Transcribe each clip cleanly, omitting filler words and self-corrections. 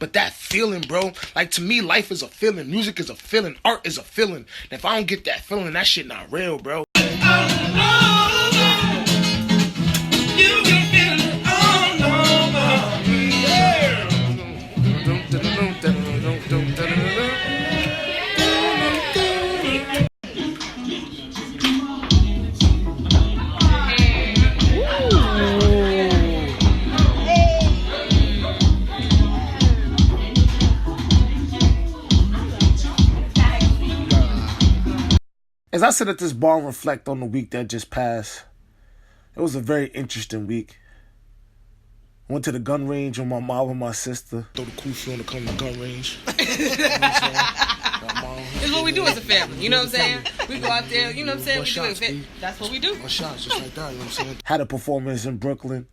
But that feeling, bro, like to me, life is a feeling, music is a feeling, art is a feeling. And if I don't get that feeling, that shit not real, bro. As I sit at this bar and reflect on the week that just passed, it was a very interesting week. Went to the gun range with my mom and my sister. Throw the cool feeling to come to the gun range. It's what we do as a family, you know what I'm saying? We go out there, you know what I'm saying? We do it. That's what we do. One shot, just like that, you know what I'm saying? Had a performance in Brooklyn.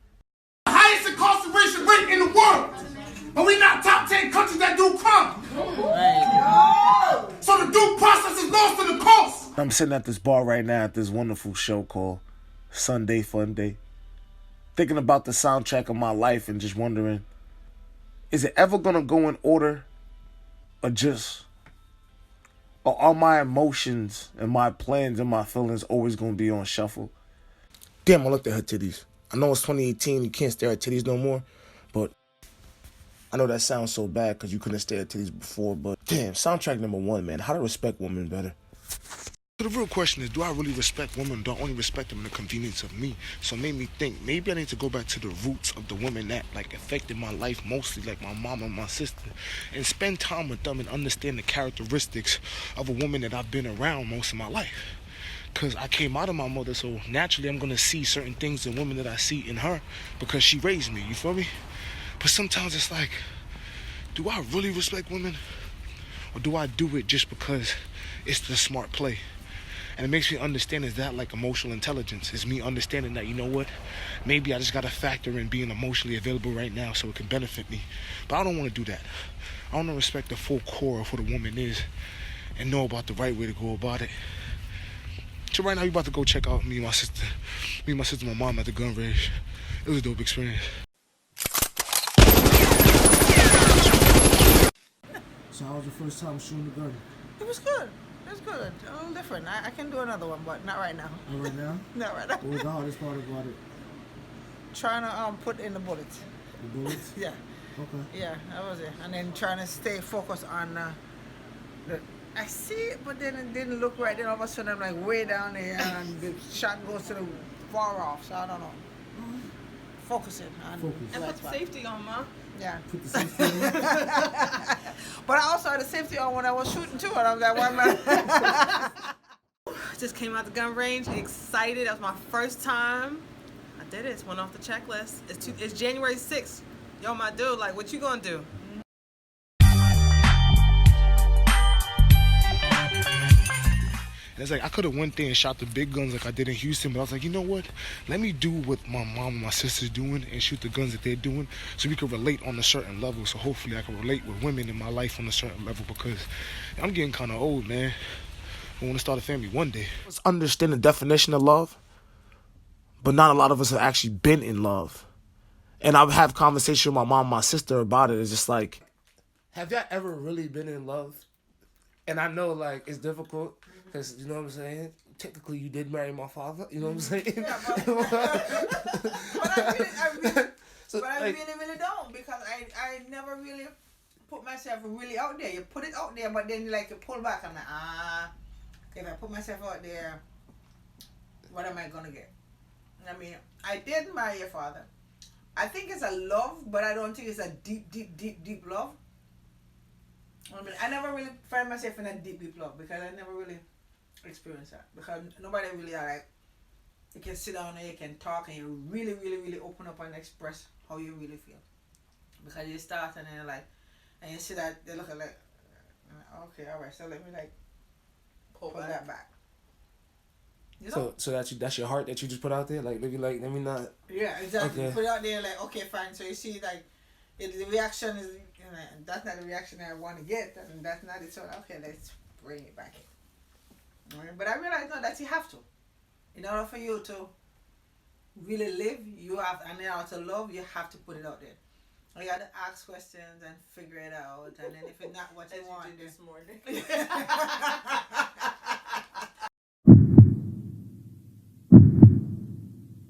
The highest incarceration rate in the world. But we not top 10 countries that do crime. Right. So the due process is lost in the coast. I'm sitting at this bar right now at this wonderful show called Sunday Fun Day. Thinking about the soundtrack of my life and just wondering, is it ever going to go in order or are my emotions and my plans and my feelings always going to be on shuffle? Damn, I looked at her titties. I know it's 2018, you can't stare at titties no more, but I know that sounds so bad because you couldn't stare at titties before, but damn, soundtrack number 1, man. How to respect women better. So the real question is, do I really respect women or do I only respect them in the convenience of me? So it made me think, maybe I need to go back to the roots of the women that like affected my life mostly, like my mom and my sister, and spend time with them and understand the characteristics of a woman that I've been around most of my life. Because I came out of my mother, so naturally I'm going to see certain things in women that I see in her because she raised me, you feel me? But sometimes it's like, do I really respect women? Or do I do it just because it's the smart play? And it makes me understand, is that like emotional intelligence? Is me understanding that, you know what, maybe I just got to factor in being emotionally available right now so it can benefit me. But I don't want to do that. I want to respect the full core of what a woman is and know about the right way to go about it. So right now, we about to go check out me and my sister, my mom at the gun range. It was a dope experience. So how was your first time shooting the gun? It was good. It was good. A little different. I can do another one, but not right now. Not right now? Not right now. What was the hardest part about it? Trying to put in the bullets. The bullets? Yeah. Okay. Yeah, that was it. And then trying to stay focused on I see it, but then it didn't look right. Then all of a sudden I'm like way down there and the shot goes to the far off. So I don't know. Focusing on And put safety on, Ma. Yeah. Put the safety on. But I also had the safety on when I was shooting too, and I was like, why am I? Just came out the gun range, excited. That was my first time. I did it. It's one off the checklist. It's January 6th. Yo, my dude, like, what you gonna do? And it's like, I could have went there and shot the big guns like I did in Houston, but I was like, you know what? Let me do what my mom and my sister's doing and shoot the guns that they're doing so we can relate on a certain level. So hopefully I can relate with women in my life on a certain level because I'm getting kind of old, man. I want to start a family one day. Let's understand the definition of love, but not a lot of us have actually been in love. And I've had conversations with my mom and my sister about it. It's just like, have y'all ever really been in love? And I know, like, it's difficult because, you know what I'm saying? Technically, you did marry my father. You know what I'm saying? Yeah, but I really don't because I never really put myself really out there. You put it out there, but then you pull back. I'm like, if I put myself out there, what am I going to get? I mean, I did marry your father. I think it's a love, but I don't think it's a deep love. I mean, I never really find myself in a deep love because I never really experienced that. Because nobody really you can sit down and you can talk and you really open up and express how you really feel. Because you start and then and you see that they look at okay, alright, so let me pull that back. You know? So that's your heart that you just put out there? Let me not... Yeah, exactly. Okay. Put it out there okay, fine. So you see if the reaction is, that's not the reaction I want to get, and that's not it. So, okay, let's bring it back in. But I realize now that you have to. In order for you to really live, you have, and in order to love, you have to put it out there. You got to ask questions and figure it out, and then if it's not what you want, this morning.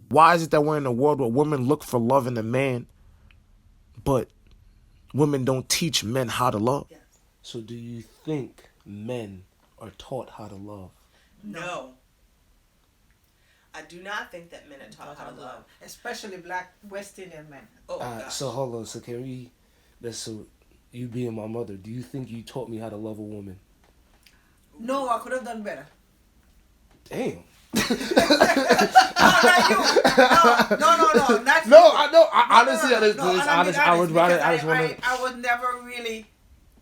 Why is it that we're in a world where women look for love in a man, but women don't teach men how to love? Yes. So do you think men are taught how to love? No. I do not think that men are taught how to love. especially black West Indian men. Oh, gosh. So hold on. So can we? So you being my mother, do you think you taught me how to love a woman? No, I could have done better. Damn. No, not you. No, not No, you. I know. Honestly, No, it's and I'm being honest. I would honest rather. because I just want to. I was never really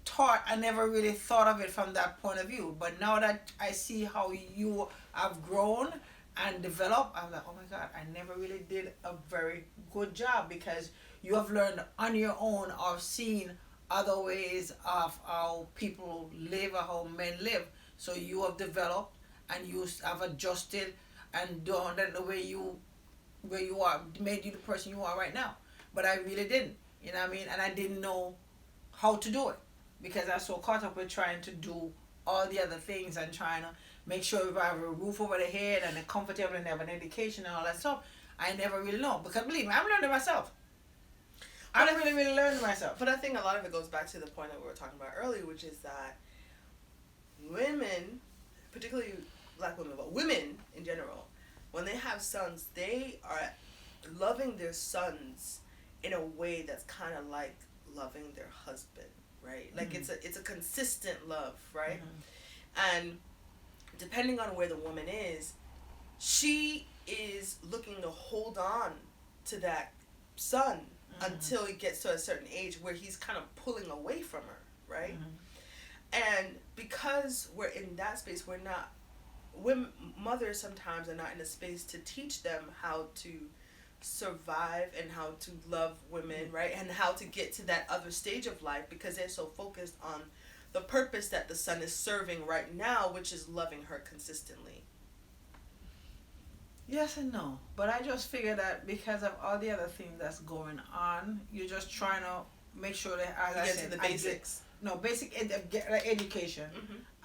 taught. I never really thought of it from that point of view. But now that I see how you have grown and developed, I'm like, oh my God, I never really did a very good job, because you have learned on your own or seen other ways of how people live or how men live. So you have developed and you have adjusted and done that the way you where you are, made you the person you are right now. But I really didn't, you know what I mean? And I didn't know how to do it, because I was so caught up with trying to do all the other things and trying to make sure if I have a roof over the head and they're comfortable and they have an education and all that stuff. I never really know, because believe me, I'm learning myself. I don't really learn myself. But I think a lot of it goes back to the point that we were talking about earlier, which is that women, particularly black women, but women in general, when they have sons, they are loving their sons in a way that's kind of like loving their husband, right? Like it's a consistent love, right? And depending on where the woman is, she is looking to hold on to that son until he gets to a certain age where he's kind of pulling away from her, right? And because we're in that space, we're not, women, mothers sometimes are not in a space to teach them how to survive and how to love women, right? And how to get to that other stage of life, because they're so focused on the purpose that the son is serving right now, which is loving her consistently. Yes and no, but I just figure that because of all the other things that's going on, you're just trying to make sure that, as I Get said, to the basics. basic education,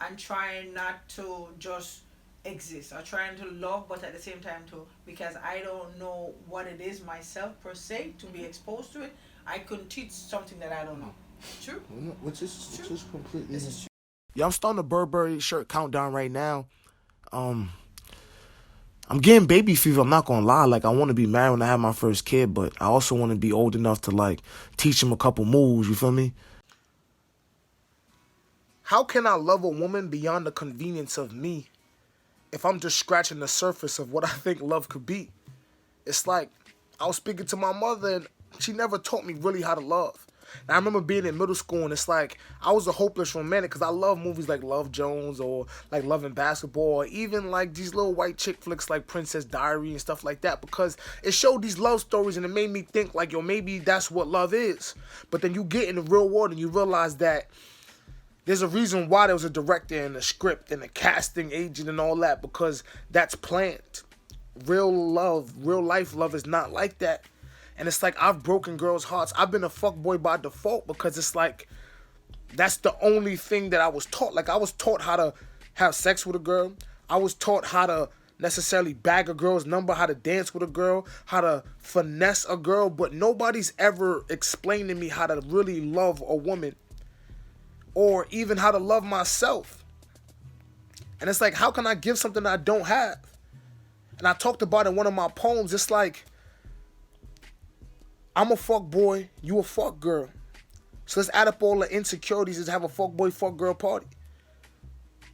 and trying not to just exist, or trying to love, but at the same time too, because I don't know what it is myself per se to be exposed to it. I couldn't teach something that I don't know. True. Which is completely. Yeah, I'm starting the Burberry shirt countdown right now. I'm getting baby fever, I'm not gonna lie. Like, I want to be married when I have my first kid, but I also want to be old enough to, like, teach him a couple moves, you feel me? How can I love a woman beyond the convenience of me if I'm just scratching the surface of what I think love could be? It's like, I was speaking to my mother, and she never taught me really how to love. And I remember being in middle school, and it's like, I was a hopeless romantic, because I love movies like Love Jones, or like Love and Basketball, or even like these little white chick flicks like Princess Diary and stuff like that, because it showed these love stories and it made me think like, yo, maybe that's what love is. But then you get in the real world and you realize that there's a reason why there was a director and a script and a casting agent and all that, because that's planned. Real love, real life love is not like that. And it's like, I've broken girls' hearts. I've been a fuckboy by default, because it's like, that's the only thing that I was taught. Like, I was taught how to have sex with a girl. I was taught how to necessarily bag a girl's number, how to dance with a girl, how to finesse a girl. But nobody's ever explained to me how to really love a woman, or even how to love myself. And it's like, how can I give something I don't have? And I talked about it in one of my poems. It's like, I'm a fuck boy, you a fuck girl. So let's add up all the insecurities and have a fuck boy, fuck girl party.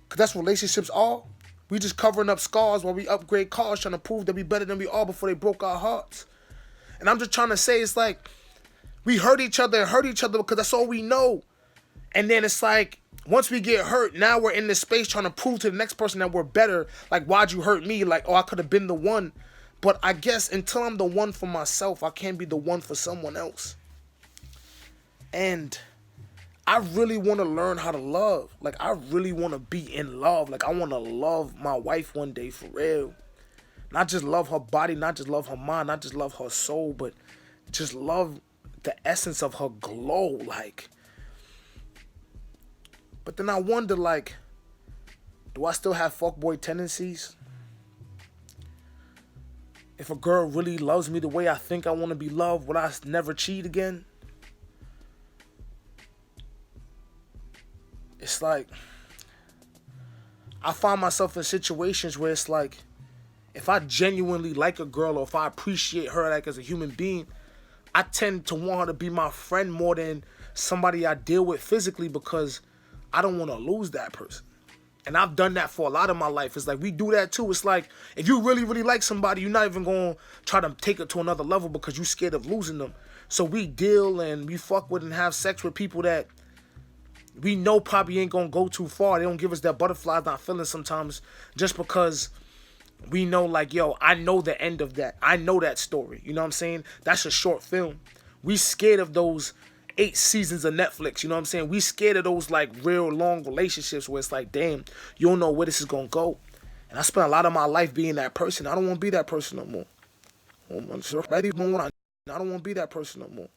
Because that's what relationships are. We just covering up scars while we upgrade cars, trying to prove that we better than we are before they broke our hearts. And I'm just trying to say, it's like, we hurt each other because that's all we know. And then it's like, once we get hurt, now we're in this space trying to prove to the next person that we're better. Like, why'd you hurt me? Like, oh, I could have been the one. But I guess until I'm the one for myself, I can't be the one for someone else. And I really want to learn how to love. Like, I really want to be in love. Like, I want to love my wife one day for real. Not just love her body, not just love her mind, not just love her soul, but just love the essence of her glow, like. But then I wonder, like, do I still have fuckboy tendencies? If a girl really loves me the way I think I want to be loved, would I never cheat again? It's like, I find myself in situations where it's like, if I genuinely like a girl or if I appreciate her like as a human being, I tend to want her to be my friend more than somebody I deal with physically, because I don't want to lose that person. And I've done that for a lot of my life. It's like, we do that too. It's like, if you really, really like somebody, you're not even going to try to take it to another level because you're scared of losing them. So we deal and we fuck with and have sex with people that we know probably ain't going to go too far. They don't give us that butterflies not feeling sometimes, just because we know, like, yo, I know the end of that. I know that story. You know what I'm saying? That's a short film. We scared of those 8 seasons of Netflix. You know what I'm saying? We scared of those, like, real long relationships where it's like, damn, you don't know where this is going to go. And I spent a lot of my life being that person. I don't want to be that person no more. I don't want to be that person no more.